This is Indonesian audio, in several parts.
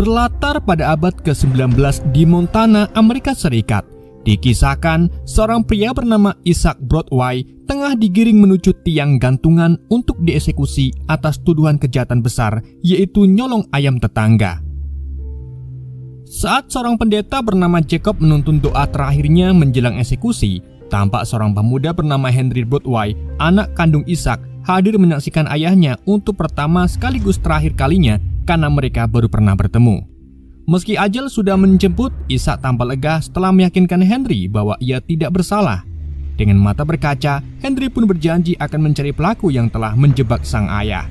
Berlatar pada abad ke-19 di Montana, Amerika Serikat, dikisahkan seorang pria bernama Isaac Broadway tengah digiring menuju tiang gantungan untuk dieksekusi atas tuduhan kejahatan besar, yaitu nyolong ayam tetangga. Saat seorang pendeta bernama Jacob menuntun doa terakhirnya menjelang eksekusi, tampak seorang pemuda bernama Henry Broadway, anak kandung Isaac, hadir menyaksikan ayahnya untuk pertama sekaligus terakhir kalinya karena mereka baru pernah bertemu. Meski ajal sudah menjemput, Isaac tampak lega setelah meyakinkan Henry bahwa ia tidak bersalah. Dengan mata berkaca, Henry pun berjanji akan mencari pelaku yang telah menjebak sang ayah.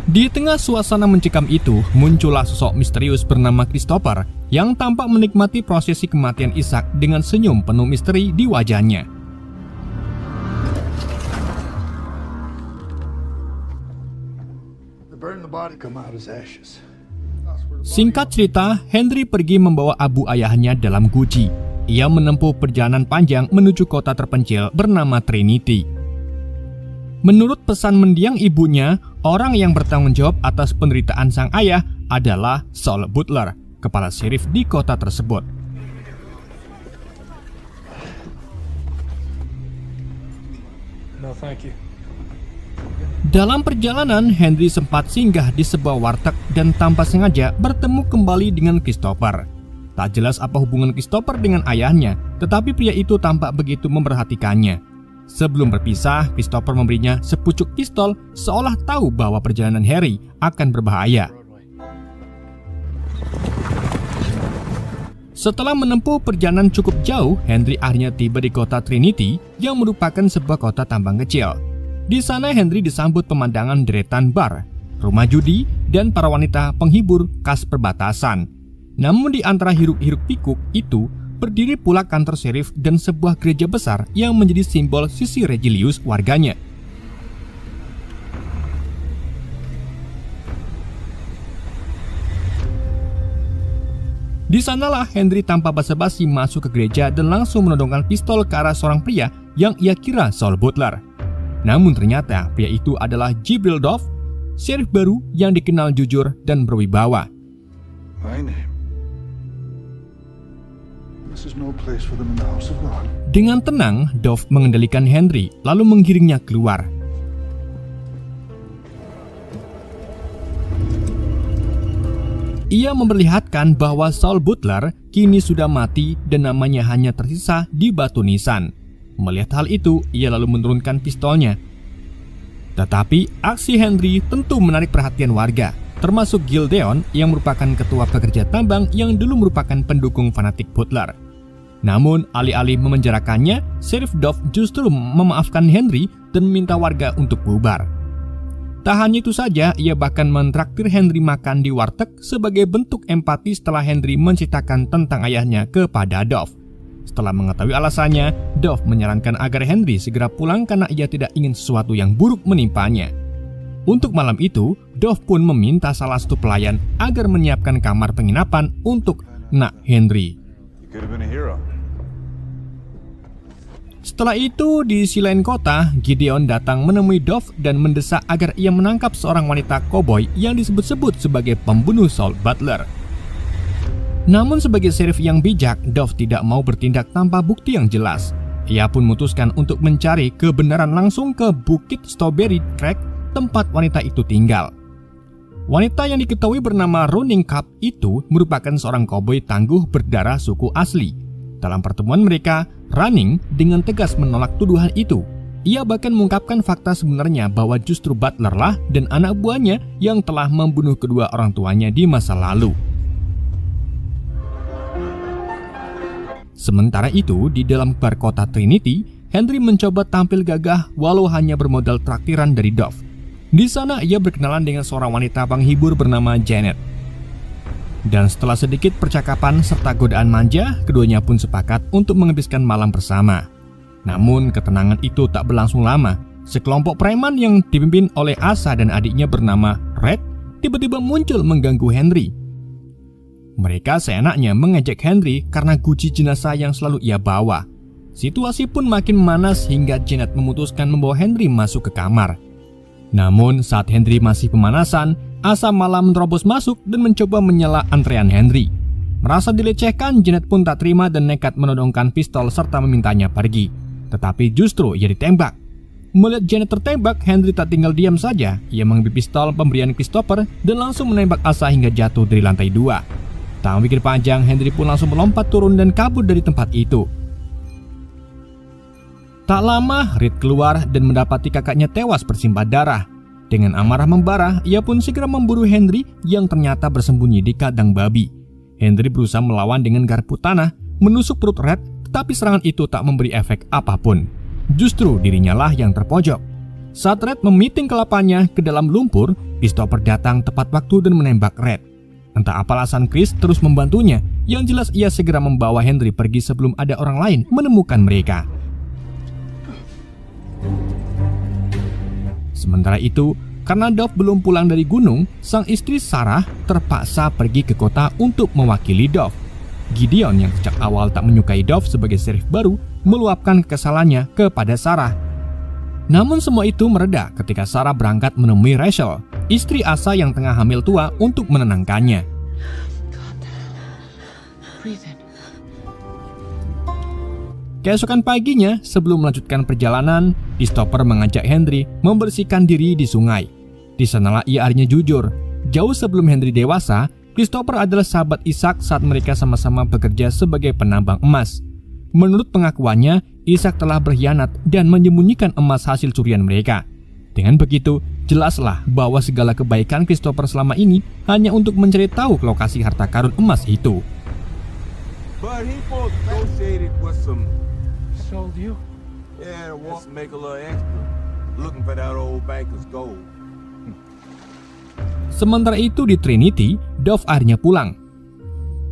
Di tengah suasana mencekam itu, muncullah sosok misterius bernama Christopher yang tampak menikmati prosesi kematian Isaac dengan senyum penuh misteri di wajahnya. Singkat cerita, Henry pergi membawa abu ayahnya dalam guci. Ia menempuh perjalanan panjang menuju kota terpencil bernama Trinity. Menurut pesan mendiang ibunya, orang yang bertanggung jawab atas penderitaan sang ayah adalah Saul Butler, kepala sheriff di kota tersebut. No, thank you. Dalam perjalanan, Henry sempat singgah di sebuah warteg dan tanpa sengaja bertemu kembali dengan Christopher. Tak jelas apa hubungan Christopher dengan ayahnya, tetapi pria itu tampak begitu memperhatikannya. Sebelum berpisah, Christopher memberinya sepucuk pistol seolah tahu bahwa perjalanan Harry akan berbahaya. Setelah menempuh perjalanan cukup jauh, Henry akhirnya tiba di kota Trinity yang merupakan sebuah kota tambang kecil. Di sana Henry disambut pemandangan deretan bar, rumah judi, dan para wanita penghibur khas perbatasan. Namun di antara hiruk-hiruk pikuk itu, berdiri pula kantor sheriff dan sebuah gereja besar yang menjadi simbol sisi religius warganya. Di sanalah Henry tanpa basa-basi masuk ke gereja dan langsung menodongkan pistol ke arah seorang pria yang ia kira Saul Butler. Namun ternyata pria itu adalah Jibril Dove, sheriff baru yang dikenal jujur dan berwibawa. Dengan tenang, Dove mengendalikan Henry lalu menggiringnya keluar. Ia memperlihatkan bahwa Saul Butler kini sudah mati dan namanya hanya tersisa di batu nisan. Melihat hal itu, ia lalu menurunkan pistolnya. Tetapi aksi Henry tentu menarik perhatian warga, termasuk Gildeon yang merupakan ketua pekerja tambang yang dulu merupakan pendukung fanatik Butler. Namun alih-alih memenjarakannya, Sheriff Dove justru memaafkan Henry dan meminta warga untuk bubar. Tak hanya itu saja, ia bahkan mentraktir Henry makan di warteg sebagai bentuk empati setelah Henry menceritakan tentang ayahnya kepada Dove. Setelah mengetahui alasannya, Dove menyarankan agar Henry segera pulang karena ia tidak ingin sesuatu yang buruk menimpanya. Untuk malam itu, Dove pun meminta salah satu pelayan agar menyiapkan kamar penginapan untuk Nak Henry. Setelah itu, di sisi lain kota, Gideon datang menemui Dove dan mendesak agar ia menangkap seorang wanita koboi yang disebut-sebut sebagai pembunuh Saul Butler. Namun sebagai sheriff yang bijak, Dove tidak mau bertindak tanpa bukti yang jelas. Ia pun memutuskan untuk mencari kebenaran langsung ke Bukit Strawberry Creek, tempat wanita itu tinggal. Wanita yang diketahui bernama Running Cup itu merupakan seorang koboi tangguh berdarah suku asli. Dalam pertemuan mereka, Running dengan tegas menolak tuduhan itu. Ia bahkan mengungkapkan fakta sebenarnya bahwa justru Butler lah dan anak buahnya yang telah membunuh kedua orang tuanya di masa lalu. Sementara itu, di dalam bar kota Trinity, Henry mencoba tampil gagah walau hanya bermodal traktiran dari Dove. Di sana ia berkenalan dengan seorang wanita penghibur bernama Janet. Dan setelah sedikit percakapan serta godaan manja, keduanya pun sepakat untuk menghabiskan malam bersama. Namun ketenangan itu tak berlangsung lama. Sekelompok preman yang dipimpin oleh Asa dan adiknya bernama Red tiba-tiba muncul mengganggu Henry. Mereka seenaknya mengejek Henry karena guci jenazah yang selalu ia bawa. Situasi pun makin memanas hingga Janet memutuskan membawa Henry masuk ke kamar. Namun saat Henry masih pemanasan, Asa malah menerobos masuk dan mencoba menyela antrean Henry. Merasa dilecehkan, Janet pun tak terima dan nekat menodongkan pistol serta memintanya pergi. Tetapi justru ia ditembak. Melihat Janet tertembak, Henry tak tinggal diam saja. Ia mengambil pistol pemberian Christopher dan langsung menembak Asa hingga jatuh dari lantai 2. Tak mikir panjang, Henry pun langsung melompat turun dan kabur dari tempat itu. Tak lama, Reed keluar dan mendapati kakaknya tewas bersimbah darah. Dengan amarah membara, ia pun segera memburu Henry yang ternyata bersembunyi di kandang babi. Henry berusaha melawan dengan garpu tanah, menusuk perut Red, tetapi serangan itu tak memberi efek apapun. Justru dirinya lah yang terpojok. Saat Red memiting kelapanya ke dalam lumpur, Christopher datang tepat waktu dan menembak Red. Entah apa alasan Chris terus membantunya, yang jelas ia segera membawa Henry pergi sebelum ada orang lain menemukan mereka. Sementara itu, karena Dove belum pulang dari gunung, sang istri Sarah terpaksa pergi ke kota untuk mewakili Dove. Gideon yang sejak awal tak menyukai Dove sebagai sheriff baru, meluapkan kekesalannya kepada Sarah. Namun semua itu mereda ketika Sarah berangkat menemui Rachel, istri Asa yang tengah hamil tua, untuk menenangkannya. Keesokan paginya, sebelum melanjutkan perjalanan, Christopher mengajak Henry membersihkan diri di sungai. Di sanalah ia akhirnya jujur. Jauh sebelum Henry dewasa, Christopher adalah sahabat Ishak saat mereka sama-sama bekerja sebagai penambang emas. Menurut pengakuannya, Ishak telah berkhianat dan menyembunyikan emas hasil curian mereka. Dengan begitu, jelaslah bahwa segala kebaikan Christopher selama ini hanya untuk mencari tahu lokasi harta karun emas itu. But he both negotiated with some. Sold you? Yeah, wants to make a little extra. Looking for that old banker's gold. Sementara itu di Trinity, Dove akhirnya pulang.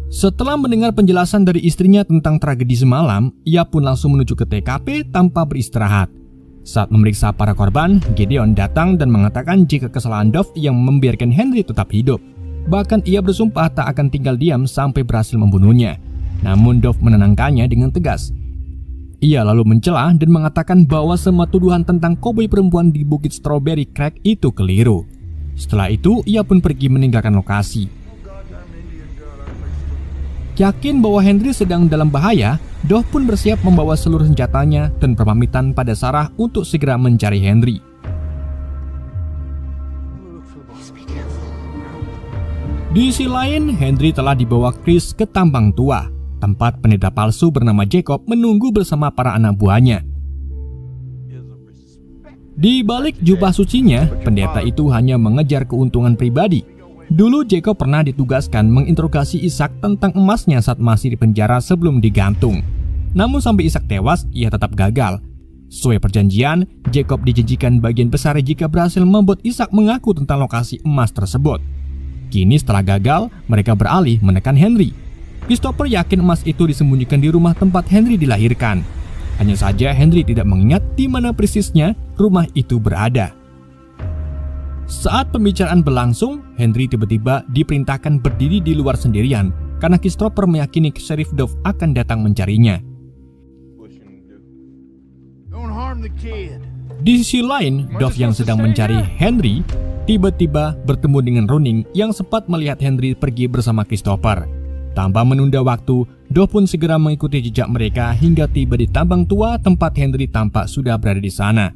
Setelah mendengar penjelasan dari istrinya tentang tragedi semalam, ia pun langsung menuju ke TKP tanpa beristirahat. Saat memeriksa para korban, Gideon datang dan mengatakan jika kesalahan Dove yang membiarkan Henry tetap hidup. Bahkan ia bersumpah tak akan tinggal diam sampai berhasil membunuhnya. Namun Dove menenangkannya dengan tegas. Ia lalu mencela dan mengatakan bahwa semua tuduhan tentang koboi perempuan di Bukit Strawberry Creek itu keliru. Setelah itu, ia pun pergi meninggalkan lokasi. Yakin bahwa Henry sedang dalam bahaya, Dove pun bersiap membawa seluruh senjatanya dan berpamitan pada Sarah untuk segera mencari Henry. Di sisi lain, Henry telah dibawa Chris ke tambang tua, tempat pendeta palsu bernama Jacob menunggu bersama para anak buahnya. Di balik jubah sucinya, pendeta itu hanya mengejar keuntungan pribadi. Dulu Jacob pernah ditugaskan menginterogasi Ishak tentang emasnya saat masih di penjara sebelum digantung. Namun sampai Ishak tewas, ia tetap gagal. Sesuai perjanjian, Jacob dijanjikan bagian besar jika berhasil membuat Ishak mengaku tentang lokasi emas tersebut. Kini setelah gagal, mereka beralih menekan Henry. Christopher yakin emas itu disembunyikan di rumah tempat Henry dilahirkan. Hanya saja Henry tidak mengingat di mana persisnya rumah itu berada. Saat pembicaraan berlangsung, Henry tiba-tiba diperintahkan berdiri di luar sendirian karena Christopher meyakini Sheriff Dove akan datang mencarinya. Di sisi lain, Dove yang sedang mencari Henry tiba-tiba bertemu dengan Running yang sempat melihat Henry pergi bersama Christopher. Tanpa menunda waktu, Dove pun segera mengikuti jejak mereka hingga tiba di tambang tua tempat Henry tampak sudah berada di sana.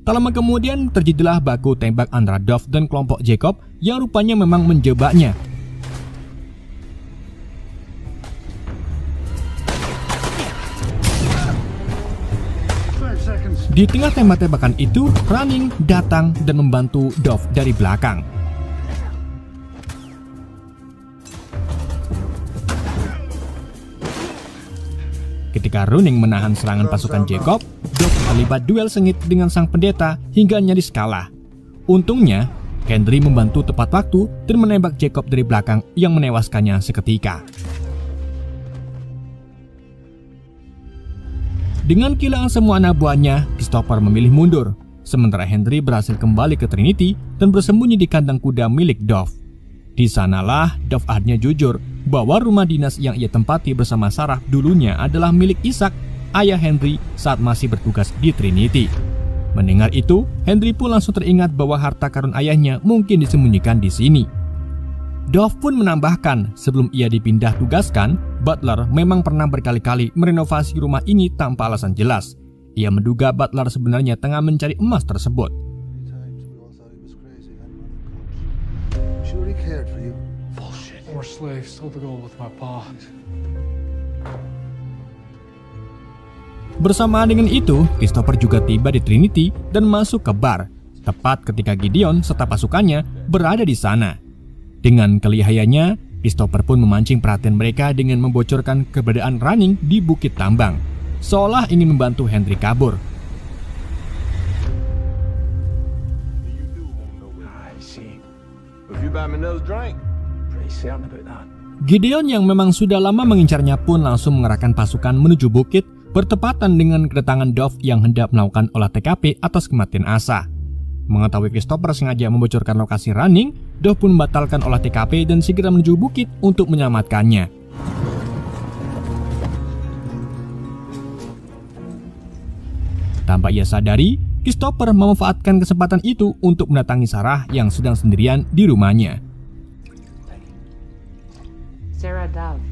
Tak lama kemudian terjadilah baku tembak antara Dove dan kelompok Jacob yang rupanya memang menjebaknya. Di tengah tembak-tembakan itu, Running datang dan membantu Dove dari belakang. Ketika Running menahan serangan pasukan Jacob, Dove terlibat duel sengit dengan sang pendeta hingga nyaris kalah. Untungnya, Henry membantu tepat waktu dan menembak Jacob dari belakang yang menewaskannya seketika. Dengan kehilangan semua anak buahnya, Christopher memilih mundur, sementara Henry berhasil kembali ke Trinity dan bersembunyi di kandang kuda milik Dove. Di sanalah Dove akhirnya jujur bahwa rumah dinas yang ia tempati bersama Sarah dulunya adalah milik Ishak, ayah Henry saat masih bertugas di Trinity. Mendengar itu, Henry pun langsung teringat bahwa harta karun ayahnya mungkin disembunyikan di sini. Dove pun menambahkan, sebelum ia dipindah tugaskan, Butler memang pernah berkali-kali merenovasi rumah ini tanpa alasan jelas. Ia menduga Butler sebenarnya tengah mencari emas tersebut. More slaves sold the gold with my pa. Bersamaan dengan itu, Christopher juga tiba di Trinity dan masuk ke bar, tepat ketika Gideon serta pasukannya berada di sana. Dengan kelihayannya, Christopher pun memancing perhatian mereka dengan membocorkan keberadaan Running di Bukit Tambang, seolah ingin membantu Henry kabur. If you buy me another drink, Gideon yang memang sudah lama mengincarnya pun langsung mengerahkan pasukan menuju bukit, bertepatan dengan kedatangan Dove yang hendak melakukan olah TKP atas kematian Asa. Mengetahui Christopher sengaja membocorkan lokasi Running, Dove pun membatalkan olah TKP dan segera menuju bukit untuk menyelamatkannya. Tanpa ia sadari, Christopher memanfaatkan kesempatan itu untuk mendatangi Sarah yang sedang sendirian di rumahnya. Sarah Dove.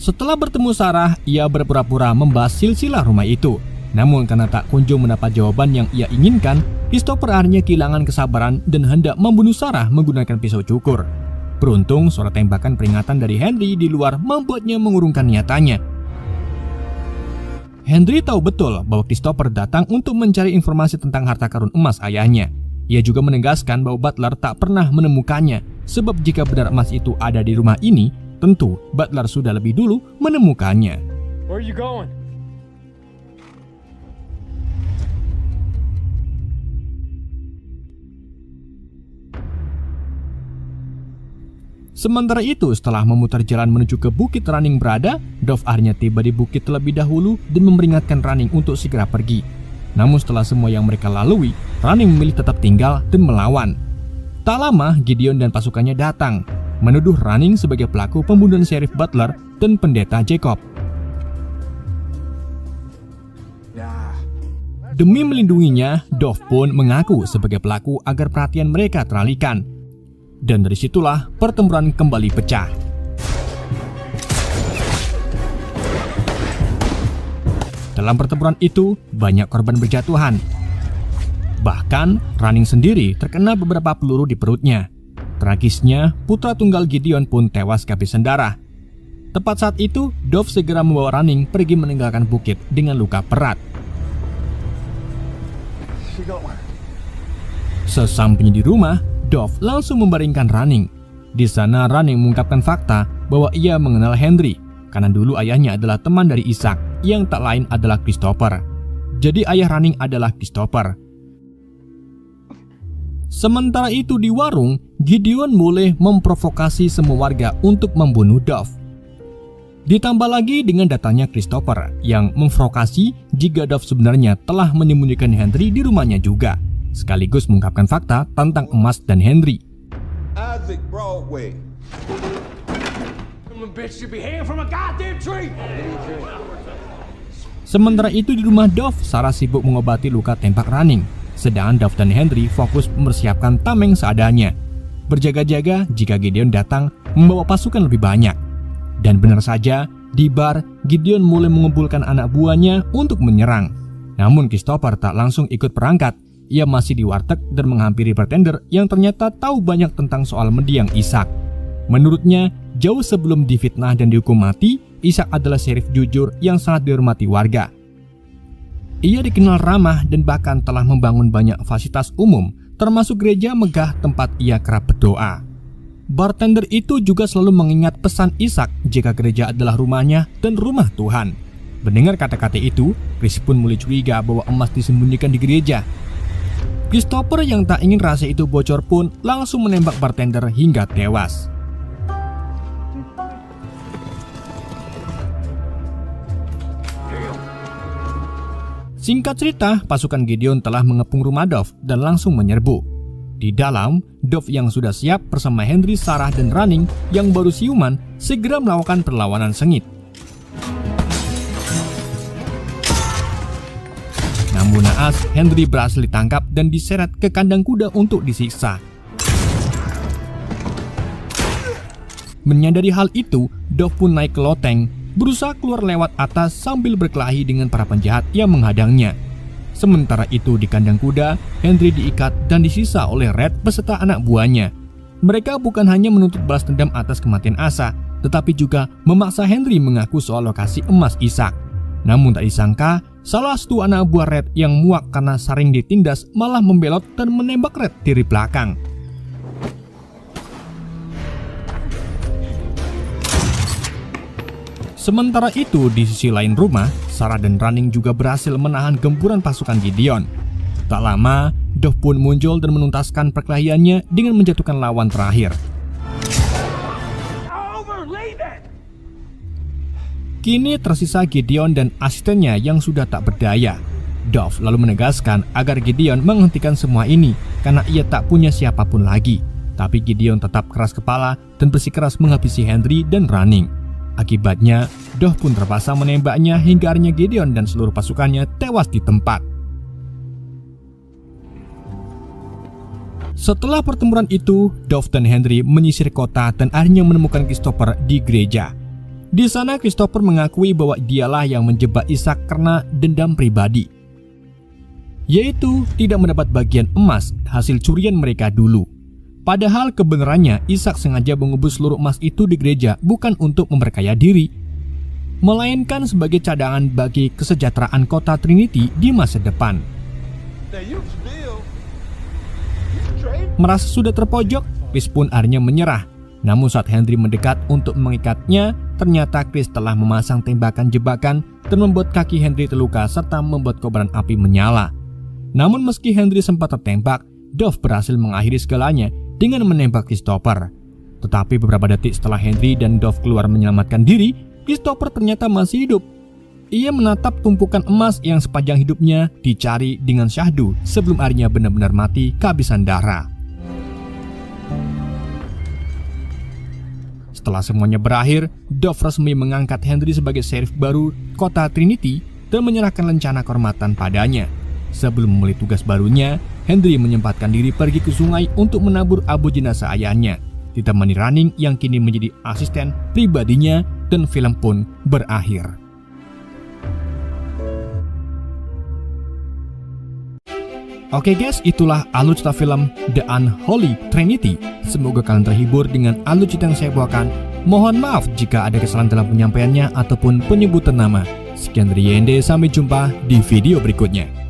Setelah bertemu Sarah, ia berpura-pura membahas silsilah rumah itu. Namun karena tak kunjung mendapat jawaban yang ia inginkan, Christopher akhirnya kehilangan kesabaran dan hendak membunuh Sarah menggunakan pisau cukur. Beruntung suara tembakan peringatan dari Henry di luar membuatnya mengurungkan niatannya. Henry tahu betul bahwa Christopher datang untuk mencari informasi tentang harta karun emas ayahnya. Ia juga menegaskan bahwa Butler tak pernah menemukannya, sebab jika benar emas itu ada di rumah ini, tentu Butler sudah lebih dulu menemukannya. Where are you going? Sementara itu, setelah memutar jalan menuju ke bukit Running berada, Dove akhirnya tiba di bukit terlebih dahulu dan memperingatkan Running untuk segera pergi. Namun setelah semua yang mereka lalui, Running memilih tetap tinggal dan melawan. Tak lama, Gideon dan pasukannya datang, menuduh Running sebagai pelaku pembunuhan Sheriff Butler dan pendeta Jacob. Demi melindunginya, Dove pun mengaku sebagai pelaku agar perhatian mereka teralihkan. Dan dari situlah pertempuran kembali pecah. Dalam pertempuran itu, banyak korban berjatuhan. Bahkan, Running sendiri terkena beberapa peluru di perutnya. Tragisnya, putra tunggal Gideon pun tewas kehabisan darah. Tepat saat itu, Dove segera membawa Running pergi meninggalkan bukit dengan luka berat. Sesampainya di rumah, Dove langsung membaringkan Running. Di sana Running mengungkapkan fakta bahwa ia mengenal Henry karena dulu ayahnya adalah teman dari Ishak yang tak lain adalah Christopher. Jadi ayah Running adalah Christopher. Sementara itu di warung, Gideon mulai memprovokasi semua warga untuk membunuh Dove. Ditambah lagi dengan datangnya Christopher yang memprovokasi jika Dove sebenarnya telah menyembunyikan Henry di rumahnya juga, sekaligus mengungkapkan fakta tentang emas dan Henry. Isaac Broadway. Sementara itu di rumah Dove, Sarah sibuk mengobati luka tembak Running, sedangkan Dove dan Henry fokus mempersiapkan tameng seadanya, berjaga-jaga jika Gideon datang membawa pasukan lebih banyak. Dan benar saja, di bar, Gideon mulai mengumpulkan anak buahnya untuk menyerang. Namun Christopher tak langsung ikut perangkat. Ia masih di warteg dan menghampiri bartender yang ternyata tahu banyak tentang soal mendiang Ishak. Menurutnya, jauh sebelum difitnah dan dihukum mati, Ishak adalah sheriff jujur yang sangat dihormati warga. Ia dikenal ramah dan bahkan telah membangun banyak fasilitas umum, termasuk gereja megah tempat ia kerap berdoa. Bartender itu juga selalu mengingat pesan Ishak jika gereja adalah rumahnya dan rumah Tuhan. Mendengar kata-kata itu, Chris pun mulai curiga bahwa emas disembunyikan di gereja. Christopher yang tak ingin rahasia itu bocor pun langsung menembak bartender hingga tewas. Singkat cerita, pasukan Gideon telah mengepung rumah Dove dan langsung menyerbu. Di dalam, Dove yang sudah siap bersama Henry, Sarah, dan Running yang baru siuman segera melakukan perlawanan sengit. Namun naas, Henry berhasil ditangkap dan diseret ke kandang kuda untuk disiksa. Menyadari hal itu, Dove pun naik ke loteng, berusaha keluar lewat atas sambil berkelahi dengan para penjahat yang menghadangnya. Sementara itu di kandang kuda, Henry diikat dan disisa oleh Red beserta anak buahnya. Mereka bukan hanya menuntut balas dendam atas kematian Asa, tetapi juga memaksa Henry mengaku soal lokasi emas Ishak. Namun tak disangka, salah satu anak buah Red yang muak karena sering ditindas malah membelot dan menembak Red dari belakang. Sementara itu, di sisi lain rumah, Sarah dan Running juga berhasil menahan gempuran pasukan Gideon. Tak lama, Dove pun muncul dan menuntaskan perkelahiannya dengan menjatuhkan lawan terakhir. Kini tersisa Gideon dan asistennya yang sudah tak berdaya. Dove lalu menegaskan agar Gideon menghentikan semua ini karena ia tak punya siapapun lagi. Tapi Gideon tetap keras kepala dan bersikeras menghabisi Henry dan Running. Akibatnya, Dove pun terpaksa menembaknya hingga akhirnya Gideon dan seluruh pasukannya tewas di tempat. Setelah pertempuran itu, Dove dan Henry menyisir kota dan akhirnya menemukan Christopher di gereja. Di sana Christopher mengakui bahwa dialah yang menjebak Ishak karena dendam pribadi, yaitu tidak mendapat bagian emas hasil curian mereka dulu. Padahal kebenarannya Ishak sengaja mengubur seluruh emas itu di gereja bukan untuk memperkaya diri, melainkan sebagai cadangan bagi kesejahteraan kota Trinity di masa depan. Merasa sudah terpojok, Chris pun akhirnya menyerah. Namun saat Henry mendekat untuk mengikatnya, ternyata Chris telah memasang tembakan jebakan dan membuat kaki Henry terluka serta membuat kobaran api menyala. Namun meski Henry sempat tertembak, Dove berhasil mengakhiri segalanya dengan menembak Christopher. Tetapi beberapa detik setelah Henry dan Dove keluar menyelamatkan diri, Christopher ternyata masih hidup. Ia menatap tumpukan emas yang sepanjang hidupnya dicari dengan syahdu sebelum akhirnya benar-benar mati kehabisan darah. Setelah semuanya berakhir, Dove resmi mengangkat Henry sebagai sheriff baru kota Trinity dan menyerahkan rencana kehormatan padanya. Sebelum memulai tugas barunya, Henry menyempatkan diri pergi ke sungai untuk menabur abu jenazah ayahnya, ditemani Running yang kini menjadi asisten pribadinya, dan film pun berakhir. Oke guys, itulah alur cerita film The Unholy Trinity. Semoga kalian terhibur dengan alur cerita yang saya bawakan. Mohon maaf jika ada kesalahan dalam penyampaiannya ataupun penyebutan nama. Sekian dari YND, sampai jumpa di video berikutnya.